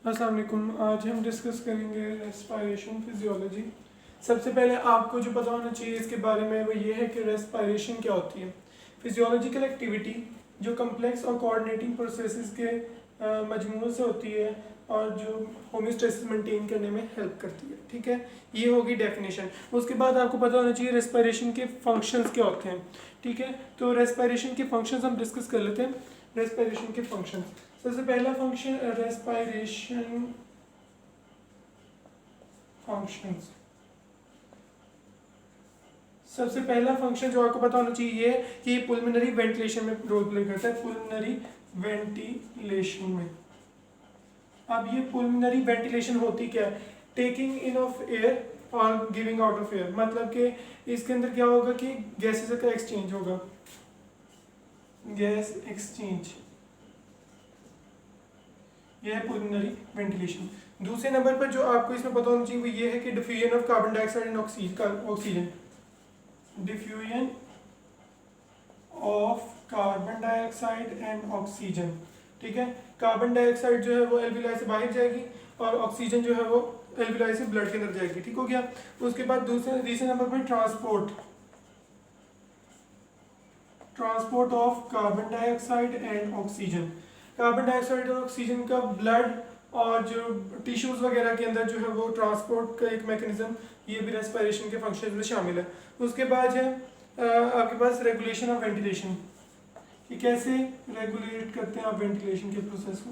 अस्सलाम वालेकुम। आज हम डिस्कस करेंगे रेस्पिरेशन फिजियोलॉजी। सबसे पहले आपको जो पता होना चाहिए इसके बारे में वो ये है कि रेस्पिरेशन क्या होती है। फिजियोलॉजिकल एक्टिविटी जो कम्प्लेक्स और कोऑर्डिनेटिंग प्रोसेसेस के मजमूए से होती है और जो होमियोस्टेसिस मेंटेन करने में हेल्प करती है। ठीक है, ये होगी डेफिनेशन। उसके बाद आपको पता होना चाहिए रेस्पिरेशन के फंक्शंस क्या होते हैं। ठीक है, तो रेस्पिरेशन के फंक्शंस हम डिस्कस कर लेते हैं। रेस्पिरेशन के फंक्शंस, सबसे पहला फंक्शन रेस्पिरेशन फंक्शंस। सबसे पहला फंक्शन जो आपको पता होना चाहिए ये है कि पुल्मोनरी वेंटिलेशन में रोल प्ले करता है। पुल्मोनरी वेंटिलेशन में, अब ये पुल्मोनरी वेंटिलेशन होती क्या है? टेकिंग इन ऑफ एयर और गिविंग आउट ऑफ एयर। मतलब कि इसके अंदर क्या होगा कि गैसेस का एक्सचेंज होगा, गैस एक्सचेंज, यह है पुल्मोनरी वेंटिलेशन। दूसरे नंबर पर जो आपको इसमें पता होना चाहिए वो ये है कि diffusion of carbon dioxide and oxygen. Diffusion of carbon dioxide and oxygen. ठीक है, कार्बन डाइऑक्साइड जो है वो एल्विलाई से बाहर जाएगी और ऑक्सीजन जो है वो एल्विलाई से ब्लड के अंदर जाएगी। ठीक हो गया। उसके बाद तीसरे नंबर पर transport of carbon dioxide and oxygen. Carbon dioxide और ऑक्सीजन का ब्लड और जो टिश्यूज वगैरह के अंदर जो है वो ट्रांसपोर्ट का एक मैकेनिज्म, ये भी रेस्पिरेशन के फंक्शन में शामिल है। उसके बाद है आपके पास रेगुलेशन ऑफ वेंटिलेशन, कि कैसे रेगुलेट करते हैं आप वेंटिलेशन के प्रोसेस को।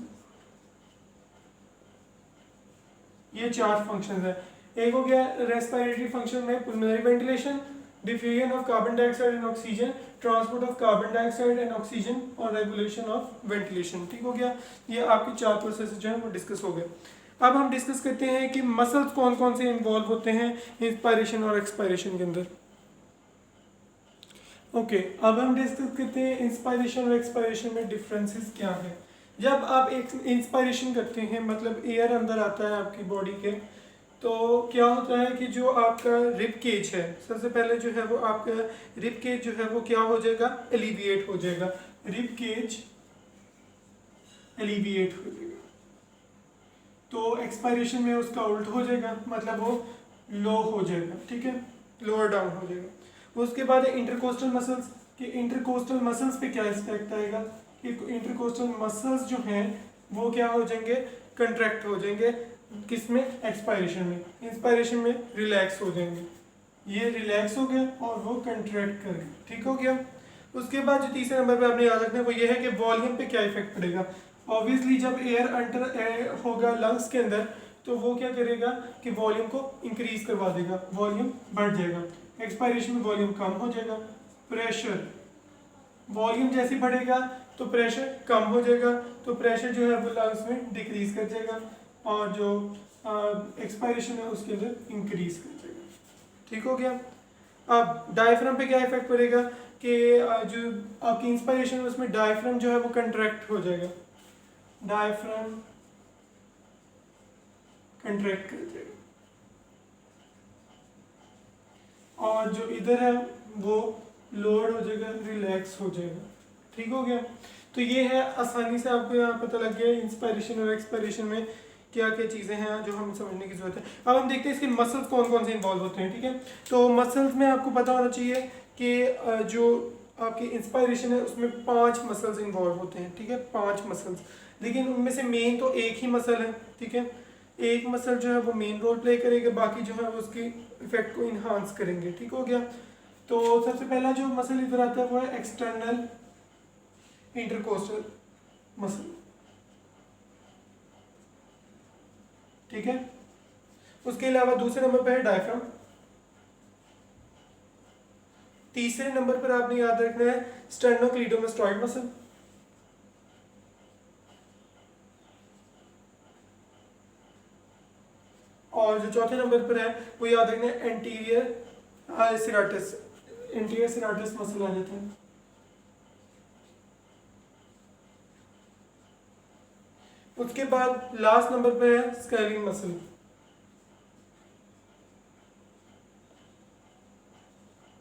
ये चार फंक्शन है। एक हो गया रेस्पिरेटरी फंक्शन में pulmonary ventilation, diffusion of carbon dioxide and oxygen, transport of carbon dioxide and oxygen और रेगुलेशन ऑफ वेंटिलेशन। ठीक हो गया, ये आपके चार प्रोसेस जो है वो डिस्कस हो गए। अब हम डिस्कस करते हैं कि मसल्स कौन कौन से इन्वॉल्व होते हैं इंस्पायरेशन और एक्सपायरेशन के अंदर। ओके, अब हम डिस्कस करते हैं इंस्पायरेशन और एक्सपायरेशन में डिफरेंसेस क्या है। जब आप एक इंस्पायरेशन करते हैं मतलब एयर अंदर आता है आपकी बॉडी के, तो क्या होता है कि जो आपका रिब केज है, सबसे पहले जो है वो आपका रिब केज जो है वो क्या हो जाएगा, एलिविएट हो जाएगा। रिब केज एलिविएट हो जाएगा। तो एक्सपायरेशन में उसका उल्ट हो जाएगा, मतलब वो लो हो जाएगा। ठीक है, लोअर डाउन हो जाएगा। उसके बाद इंटरकोस्टल मसल्स, कि इंटरकोस्टल मसल्स पे क्या इफेक्ट आएगा कि इंटरकोस्टल मसल्स जो हैं वो क्या हो जाएंगे, कंट्रैक्ट हो जाएंगे। किसमें? एक्सपायरेशन में। इंस्पायरेशन में रिलैक्स हो जाएंगे, ये रिलैक्स हो गया और वो कंट्रैक्ट कर गए। ठीक हो गया। उसके बाद जो तीसरे नंबर पे आपने याद रखना है वो ये है कि वॉल्यूम पे क्या इफेक्ट पड़ेगा। ऑब्वियसली जब एयर अंटर होगा लंग्स के अंदर तो वो क्या करेगा कि वॉल्यूम को इंक्रीज करवा देगा, वॉल्यूम बढ़ जाएगा। एक्सपायरेशन में वॉल्यूम कम हो जाएगा। प्रेशर, वॉल्यूम जैसे बढ़ेगा तो प्रेशर कम हो जाएगा, तो प्रेशर जो है वो लंग्स में डिक्रीज कर जाएगा और जो एक्सपायरेशन है उसके अंदर इंक्रीज कर जाएगा। ठीक हो गया। अब डायफ्राम पे क्या इफेक्ट पड़ेगा कि जो आपकी इंस्पायरेशन है उसमें डायफ्राम जो है वो कंट्रैक्ट हो जाएगा, डायफ्राम कंट्रैक्ट कर जाएगा और जो इधर है वो लोअर हो जाएगा, रिलैक्स हो जाएगा। ठीक हो गया। तो ये है, आसानी से आपको यहाँ पता लग गया इंस्पायरेशन और एक्सपायरेशन में क्या क्या चीज़ें हैं जो हमें समझने की जरूरत है। अब हम देखते हैं इसके मसल्स कौन कौन से इन्वॉल्व होते हैं। ठीक है, तो मसल्स में आपको पता होना चाहिए कि जो आपकी इंस्पायरेशन है उसमें 5 मसल्स इन्वॉल्व होते हैं। ठीक है, 5 मसल्स, लेकिन उनमें से मेन तो एक ही मसल है। ठीक है, एक मसल जो है वो मेन रोल प्ले करेगा, बाकी जो है वो उसकी इफेक्ट को इन्हांस करेंगे। ठीक हो गया। तो सबसे पहला जो मसल इधर आता है वो है एक्सटर्नल इंटरकोस्टल मसल। ठीक है, उसके अलावा दूसरे नंबर पर है डायफ्राम। तीसरे नंबर पर आपने याद रखना है स्टेर्नोक्लीडोमास्टॉइड मसल। और जो चौथे नंबर पर है वो याद रखना है एंटीरियर सिराटस, एंटीरियर सिराटस मसल आ जाता है। उसके बाद लास्ट नंबर पे है स्केलिंग मसल।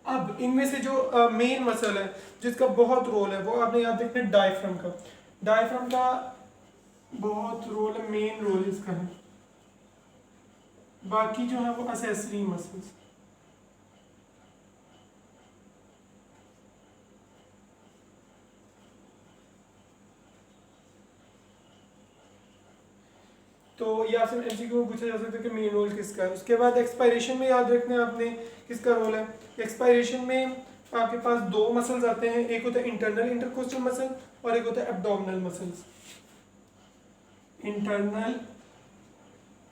अब इनमें से जो मेन मसल है जिसका बहुत रोल है वो आपने याद रखना है डायफ्राम का। डायफ्राम का बहुत रोल है, मेन रोल इसका है। बाकी जो है वो असेसरी मसल्स। तो ये आपसे एमसीक्यू में पूछा जा सकता है कि मेन रोल किसका है। उसके बाद एक्सपायरेशन में याद रखना है आपने किसका रोल है। एक्सपायरेशन में आपके पास दो मसल्स आते हैं, एक होता है इंटरनल इंटरकोस्टल मसल और एक होता है abdominal muscles. Internal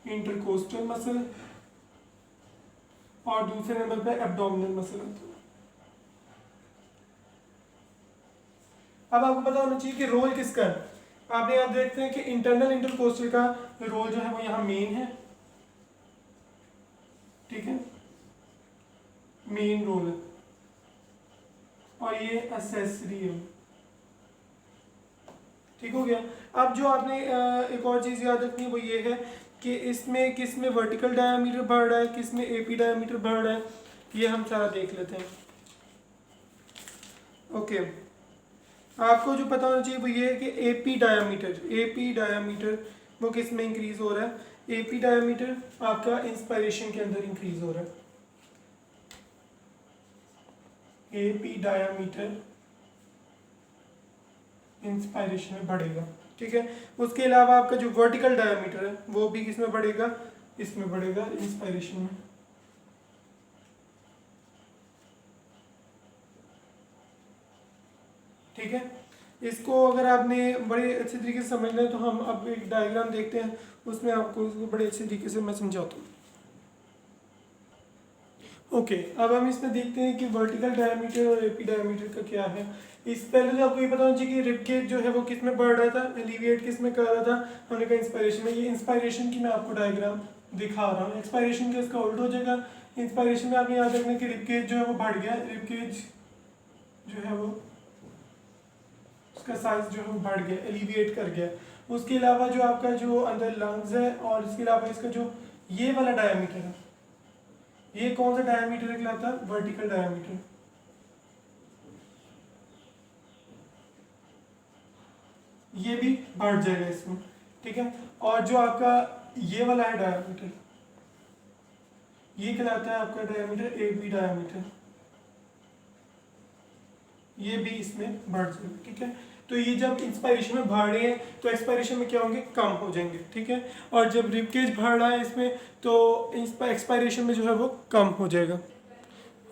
intercostal muscle और दूसरे नंबर पे एब्डोमिनल मसल होता है। अब आपको पता होना चाहिए कि रोल किसका है। आप यहाँ देखते हैं कि इंटरनल इंटरकोस्टल का रोल जो है वो यहाँ मेन है, ठीक है, मेन रोल है, और ये असेसरी है। ठीक हो गया। अब जो आपने एक और चीज़ याद रखनी है वो ये है कि इसमें किस में वर्टिकल डायामीटर बढ़ रहा है, किस में एपी डायामीटर बढ़ रहा है, ये हम सारा देख लेते हैं। ओके, आपको जो पता होना चाहिए वो ये है कि एपी डायामीटर वो किस में इंक्रीज हो रहा है। एपी डायामीटर आपका इंस्पायरेशन के अंदर इंक्रीज हो रहा है। एपी डायामीटर इंस्पायरेशन में बढ़ेगा, ठीक है। उसके अलावा आपका जो वर्टिकल डायामीटर है वो भी किस में बढ़ेगा, इसमें बढ़ेगा, इंस्पायरेशन में। ठीक है, इसको अगर आपने बड़े अच्छे तरीके से समझना है तो हम अब एक डायग्राम देखते हैं, उसमें आपको इसको बड़े अच्छे तरीके से मैं समझाता हूँ। ओके, अब हम इसमें देखते हैं कि वर्टिकल डायमीटर और एपी डायमीटर का क्या है। इस पहले तो आपको ये पता होना चाहिए कि रिब केज जो है वो किस में बढ़ रहा था, एलिविएट किस में कर रहा था, हमने कहा इंस्पायरेशन में। ये इंस्पायरेशन की मैं आपको डायग्राम दिखा रहा हूँ। एक्सपायरेशन का इसका उल्ट हो जाएगा। इंस्पायरेशन में आपने याद रखना कि रिब केज जो है वो बढ़ गया, रिब केज जो है वो उसका साइज जो है वो बढ़ गया, एलिविएट कर गया। उसके अलावा जो आपका जो अंदर लंग्स है और इसके अलावा इसका जो ये वाला डायमीटर है, ये कौन सा डायमीटर कहलाता है, वर्टिकल डायमीटर। ये भी बढ़ जाएगा इसमें, ठीक है। और जो आपका ये वाला है डायमीटर, ये कहलाता है आपका डायमीटर एबी डायमीटर, ये भी इसमें बढ़ जाएगा, ठीक है। तो ये जब इंस्पायरेशन में बढ़ रहे हैं तो एक्सपायरेशन में क्या होंगे, कम हो जाएंगे, ठीक है। और जब रिबकेज बढ़ रहा है इसमें तो एक्सपायरेशन में जो है वो कम हो जाएगा।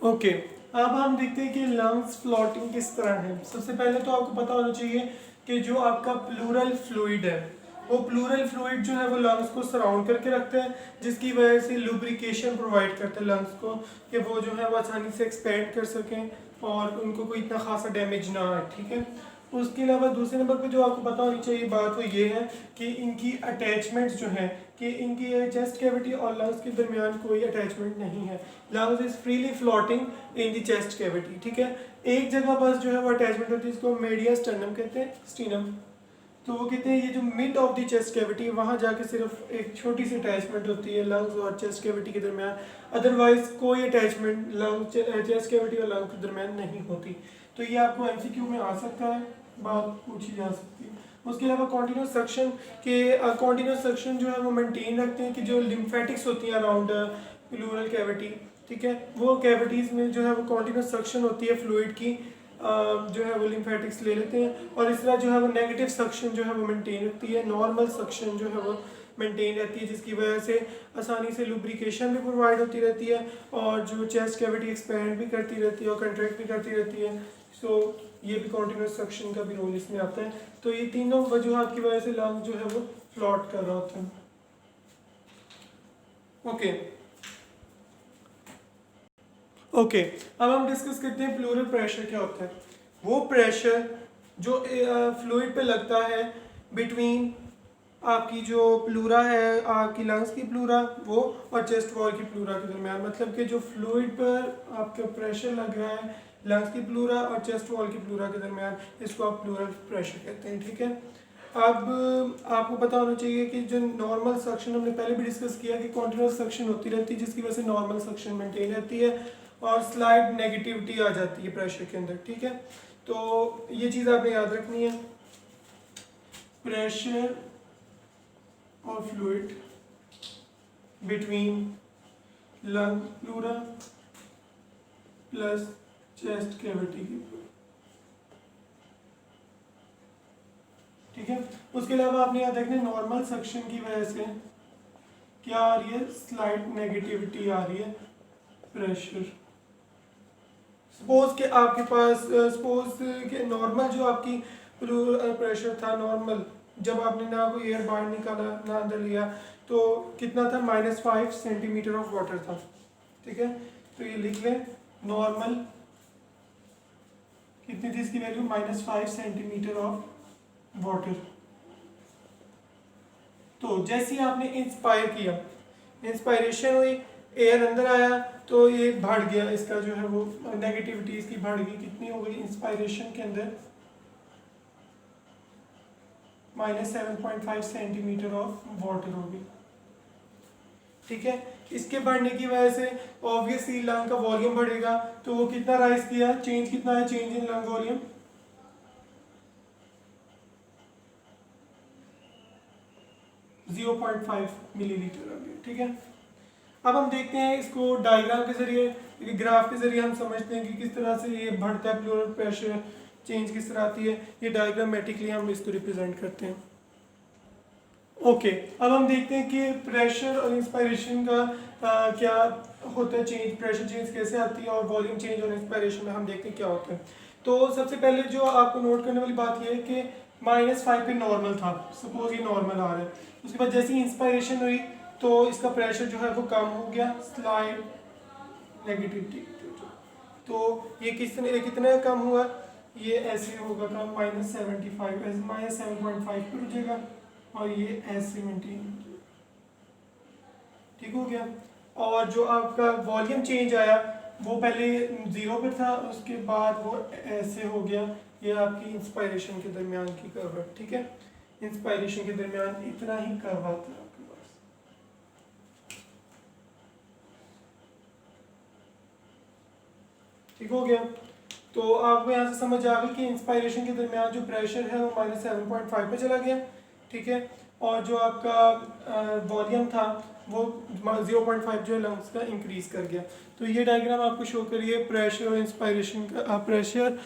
ओके, अब हम देखते हैं कि लंग्स फ्लोटिंग किस तरह है। सबसे पहले तो आपको पता होना चाहिए कि जो आपका प्लूरल फ्लूइड है, वो प्लूरल फ्लूइड जो है वो लंग्स को सराउंड करके रखता है, जिसकी वजह से लुब्रिकेशन प्रोवाइड करता है लंग्स को, कि वो जो है वो आसानी से एक्सपैंड कर सकें और उनको कोई इतना खासा डैमेज ना आए, ठीक है। उसके अलावा दूसरे नंबर पे जो आपको पता होनी चाहिए बात वो ये है कि इनकी अटैचमेंट्स जो है, कि इनकी चेस्ट कैविटी और लंग्स के दरमियान कोई अटैचमेंट नहीं है। Lungs is freely floating in the chest cavity, ठीक है। एक जगह बस जो है वो अटैचमेंट होती है, इसको मीडिया स्टर्नम कहते हैं, स्टीनम। तो वो कहते हैं ये जो mid of the chest cavity, वहाँ जाके सिर्फ एक छोटी सी अटैचमेंट होती है लंग्स और चेस्ट कैविटी के दरमियान, अदरवाइज कोई अटैचमेंट लंग चेस्ट कैविटी और लंग्स के दरमियान नहीं होती। तो ये आपको एमसीक्यू में आ सकता है, बात पूछी जा सकती है। उसके अलावा कॉन्टिन्यूस सक्शन के, कॉन्टिन्यूस सक्शन जो है वो मेंटेन रखते हैं कि जो लिम्फेटिक्स होती हैं अराउंड प्लूरल कैविटी, ठीक है, वो कैविटीज़ में जो है वो कॉन्टिन्यूस सक्शन होती है फ्लूइड की, जो है वो लिम्फेटिक्स ले लेते हैं। और इस तरह जो है वो नेगेटिव सक्शन जो है वो मेंटेन रखती है, नॉर्मल सक्शन जो है वो मेंटेन रहती है, जिसकी वजह से आसानी से लुब्रिकेशन भी प्रोवाइड होती रहती है और जो चेस्ट कैविटी एक्सपैंड भी करती रहती है और कंट्रैक्ट भी करती रहती है। सो ये भी कॉन्टिन्यूस सक्शन का भी रोल इसमें आता है। तो ये तीनों वजूहात की वजह से लंग जो है वो फ्लॉट कर रहा होता है। ओके, अब हम डिस्कस करते हैं प्लूरल प्रेशर क्या होता है। वो प्रेशर जो फ्लूइड पे लगता है बिटवीन आपकी जो प्लूरा है, आपकी लंग्स की प्लूरा वो और चेस्ट वॉल की प्लूरा के दरमियान, मतलब कि जो फ्लूइड पर आपका प्रेशर लग रहा है लंग्स की प्लूरा और चेस्ट वॉल की प्लूरा के दरमियान, इसको आप प्लूरल प्रेशर कहते हैं, ठीक है। अब आपको पता होना चाहिए कि जो नॉर्मल सक्शन, हमने पहले भी डिस्कस किया कि कॉन्टिन्यूस सक्शन होती रहती है, जिसकी वजह से नॉर्मल सक्शन मेंटेन रहती है और स्लाइड नेगेटिविटी आ जाती है प्रेशर के अंदर, ठीक है। तो ये चीज़ आपने याद रखनी है। Pressure of fluid between lung pleura plus chest cavity की। ठीक है, उसके अलावा आपने याद रखना नॉर्मल सक्शन की वजह से क्या आ रही है, स्लाइट नेगेटिविटी आ रही है प्रेशर। सपोज के आपके पास सपोज के नॉर्मल जो आपकी प्रेशर था नॉर्मल, जब आपने ना कोई एयर बाहर निकाला ना अंदर लिया, तो कितना था, -5 सेंटीमीटर ऑफ वाटर था। ठीक है, तो ये लिख लें नॉर्मल कितनी थी इसकी वैल्यू, -5 सेंटीमीटर ऑफ वाटर। तो जैसे ही आपने इंस्पायर किया, इंस्पायरेशन हुई, एयर अंदर आया, तो ये बढ़ गया, इसका जो है वो नेगेटिविटी इसकी बढ़ गई, कितनी हो गई इंस्पायरेशन के अंदर, -7.5 सेंटीमीटर ऑफ वाटर हो गई। ठीक है, इसके बढ़ने की वजह से ऑब्वियसली लंग का वॉल्यूम बढ़ेगा, तो वो कितना राइज किया, चेंज कितना है, change in lung volume 0.5 millilitre आ गया। ठीक है, अब हम देखते हैं इसको डायग्राम के जरिए, ग्राफ के जरिए हम समझते हैं कि किस तरह से ये बढ़ता है प्लूरल प्रेशर, चेंज किस तरह आती है, ये डायग्रामेटिकली हम इसको रिप्रेजेंट करते हैं। ओके, अब हम देखते हैं कि प्रेशर और इंस्पायरेशन का क्या होता है चेंज, प्रेशर चेंज कैसे आती है, और वॉल्यूम चेंज और इंस्पायरेशन में हम देखते हैं क्या होता है। तो सबसे पहले जो आपको नोट करने वाली बात यह है कि -5 पे नॉर्मल था, सपोज ये नॉर्मल आ रहा है, उसके बाद जैसे ही इंस्पायरेशन हुई तो इसका प्रेशर जो है वो कम हो गया, स्लाइड नेगेटिविटी। तो ये कितना कम हुआ, ये ऐसे होगा कम, -75 -7.5 पर हो जाएगा, और ये ऐसे मेंटेन, ठीक हो गया। और जो आपका वॉल्यूम चेंज आया वो पहले 0 पर था, उसके बाद वो ऐसे हो गया, ये आपकी इंस्पायरेशन के दरमियान की कर्व है। ठीक है, इंस्पायरेशन के दरमियान इतना ही कर्व आता है आपके पास। ठीक हो गया, तो आपको यहाँ से समझ आ गई कि इंस्पायरेशन के दरमियान जो प्रेशर है वो -7.5 पे चला गया। ठीक है, और जो आपका वॉल्यूम था वो 0.5 जो है लंग्स का इंक्रीज कर गया। तो ये डायग्राम आपको शो करिए प्रेशर और इंस्पायरेशन का, प्रेशर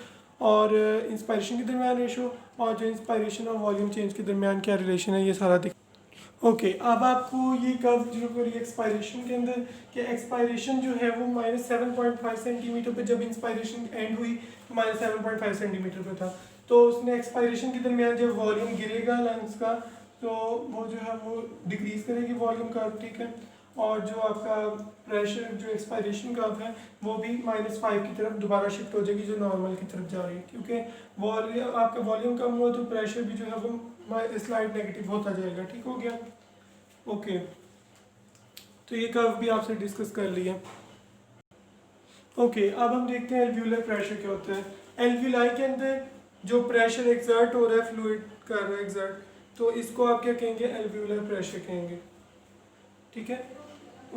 और इंस्पायरेशन के दरमियान रेशो, और जो इंस्पायरेशन और वॉल्यूम चेंज के दरमियान क्या रिलेशन है, ये सारा दिख। ओके, अब आपको ये कर्व जो करिए एक्सपायरेशन के अंदर, कि एक्सपायरेशन जो है वो -7.5 सेंटीमीटर पे, जब इंस्पायरेशन एंड हुई तो -7.5 सेंटीमीटर पे था। तो उसने एक्सपायरेशन के दरमियान जब वॉल्यूम गिरेगा लंग्स का, तो वो जो है वो डिक्रीज करेगी वॉल्यूम कर्व। ठीक है, और जो आपका प्रेशर जो एक्सपायरेशन कर्व है वो भी -5 की तरफ दोबारा शिफ्ट हो जाएगी, जो नॉर्मल की तरफ जा रही है, क्योंकि वॉल्यूम आपका वॉल्यूम कम हुआ तो प्रेशर भी जो है वो स्लाइड नेगेटिव होता जाएगा। ठीक हो गया, ओके। तो ये कर्व भी आपसे डिस्कस कर लिया। ओके, अब हम देखते हैं एल्व्यूलर प्रेशर क्या होता है। एल्व्यूलाई के अंदर जो प्रेशर एक्सर्ट हो रहा है, फ्लूइड कर रहा है एक्सर्ट, तो इसको आप क्या कहेंगे, एल्व्यूलर प्रेशर कहेंगे। ठीक है,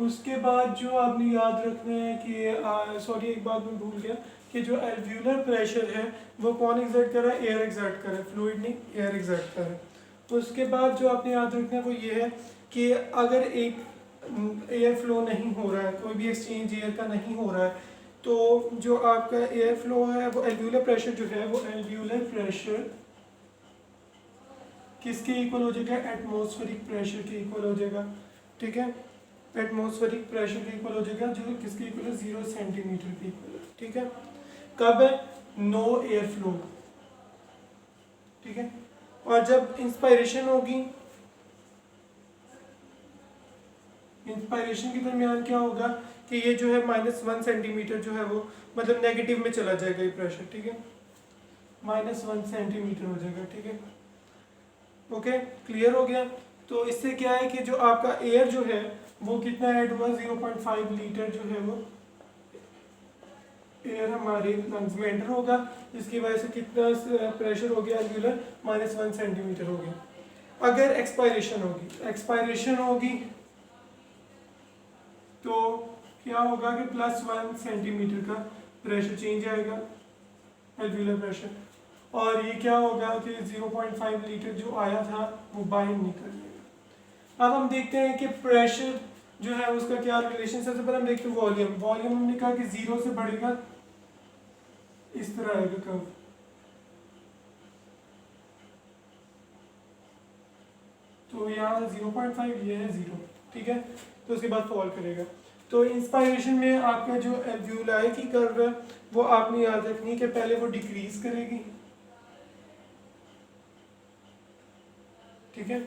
उसके बाद जो आपने याद रखना है कि सॉरी एक बात मैं भूल गया, कि जो एल्व्यूलर प्रेशर है वो कौन एग्जर्ट कर रहा है, एयर एग्जर्ट कर रहा है, फ्लूइड नहीं, एयर एग्जर्ट कर रहा है। तो उसके बाद जो आपने याद रखना है वो ये है कि अगर एक एयर फ्लो नहीं हो रहा है, कोई भी एक्सचेंज एयर का नहीं हो रहा है, तो जो आपका एयर फ्लो है वो एल्व्यूलर प्रेशर जो है वो एल्व्यूलर प्रेशर किसके इक्वल हो जाएगा, एटमॉस्फेरिक प्रेशर के इक्वल हो जाएगा। ठीक है, एटमॉस्फेरिक प्रेशर के इक्वल हो जाएगा, जो किसके इक्वल है, 0 सेंटीमीटर के इक्वल है। ठीक है, कब है, नो एयर फ्लो। ठीक है, और जब इंस्पायरेशन होगी, इंस्पायरेशन के दरमियान क्या होगा कि ये जो है -1 सेंटीमीटर जो है वो मतलब नेगेटिव में चला जाएगा ये प्रेशर। ठीक है, -1 सेंटीमीटर हो जाएगा। ठीक है, ओके, क्लियर हो गया। तो इससे क्या है कि जो आपका एयर जो है वो कितना ऐड हुआ, 0.5 लीटर जो है वो एयर हमारे लंग्स में एंटर होगा, जिसकी वजह से कितना प्रेशर हो गया एल्व्यूलर, -1 सेंटीमीटर हो गया। अगर एक्सपायरेशन होगी, एक्सपायरेशन होगी तो क्या होगा कि +1 सेंटीमीटर का प्रेशर चेंज आएगा, एल्व्यूलर प्रेशर, और ये क्या होगा कि 0.5 लीटर जो आया था वो बाहर निकल जाएगा। अब हम देखते हैं कि प्रेशर जो है उसका क्या रिलेशन। सबसे पहले हम देखते हैं वॉल्यूम। वॉल्यूम हमने कहा कि 0 से बढ़ेगा, इस तरह आएगा कर्व। तो यहाँ 0.5, ये है 0, ठीक है। तो उसके बाद फॉल करेगा। तो इंस्पायरेशन में आपका जो एल्व्यूलाई की कर्व है वो आपने याद रखनी है कि पहले वो डिक्रीज करेगी, ठीक है,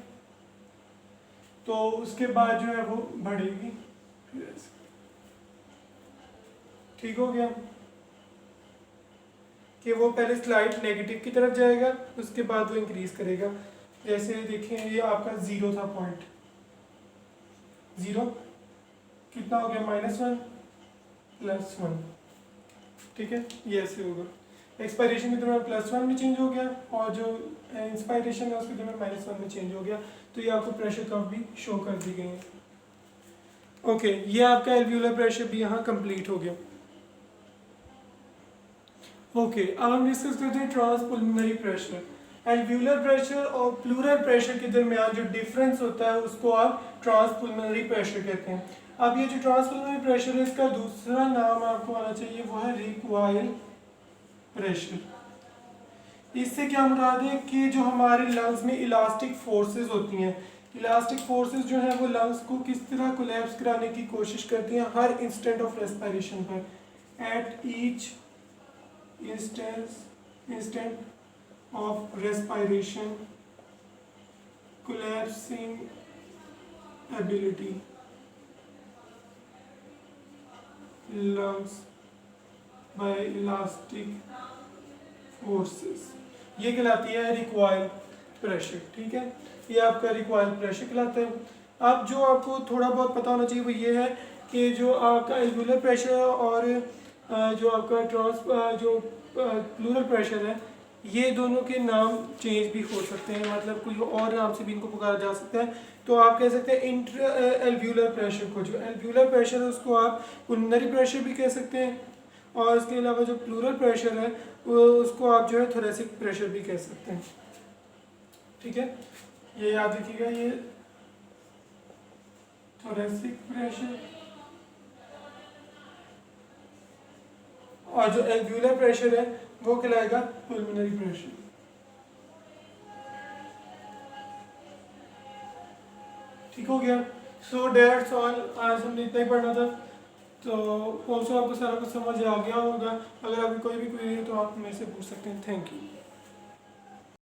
तो उसके बाद जो है वो बढ़ेगी, ठीक हो गया कि वो पहले स्लाइड नेगेटिव की तरफ जाएगा, उसके बाद वो इंक्रीज करेगा। जैसे देखें ये आपका 0 था पॉइंट, 0 कितना हो गया -1 +1, ठीक है, ये ऐसे होगा। एक्सपायरेशन के दौरान +1 में चेंज हो गया और जो इंस्पायरेशन है उसके दौरान -1 में चेंज हो गया। तो ये आपको प्रेशर कर्व भी शो कर दी गई है। ओके, ये आपका एल्व्यूलर प्रेशर भी यहाँ कंप्लीट हो गया। ओके, अब हम डिस्कस करते हैं ट्रांसपुल्मोनरी प्रेशर। एल्व्यूलर प्रेशर और प्लूरल प्रेशर के दरमियान जो डिफरेंस होता है उसको आप ट्रांसपुल्मोनरी प्रेशर कहते हैं। अब ये जो ट्रांसपुल्मोनरी प्रेशर है इसका दूसरा नाम आपको आना चाहिए, वो है रिक्वायल प्रेशर। इससे क्या मुराद है कि जो हमारे लंग्स में इलास्टिक फोर्सेस होती हैं, इलास्टिक फोर्सेस जो है वो लंग्स को किस तरह कोलैप्स कराने की कोशिश करती हैं हर इंस्टेंट ऑफ रेस्पिरेशन पर, at each instant of respiration, collapsing ability lungs by elastic forces, ये कहलाती है रिक्वायल प्रेशर, ठीक है, ये आपका रिक्वायल प्रेशर कहलाता है। अब जो आपको थोड़ा बहुत पता होना चाहिए वो ये है कि जो आपका एल्व्यूलर प्रेशर और जो आपका जो प्लूरल प्रेशर है, ये दोनों के नाम चेंज भी हो सकते हैं, मतलब कोई और नाम से भी इनको पुकारा जा सकता है। तो आप कह सकते हैं इंटर एल्व्यूलर प्रेशर को, जो एल्व्यूलर प्रेशर है उसको आप पुल्मोनरी प्रेशर भी कह सकते हैं, और इसके अलावा जो प्लूरल प्रेशर है उसको आप जो है थोरेसिक प्रेशर भी कह सकते हैं, ठीक है। ये याद रखिएगा, ये थोरेसिक प्रेशर और जो एल्व्यूलर प्रेशर है वो कहलाएगा पुल्मोनरी प्रेशर। ठीक हो गया। सो दैट्स ऑल, आज हमने इतना ही पढ़ना था। तो होप सो आपको सारा कुछ समझ आ गया होगा। अगर आपकी कोई भी क्वेरी है तो आप मेरे से पूछ सकते हैं। Thank you.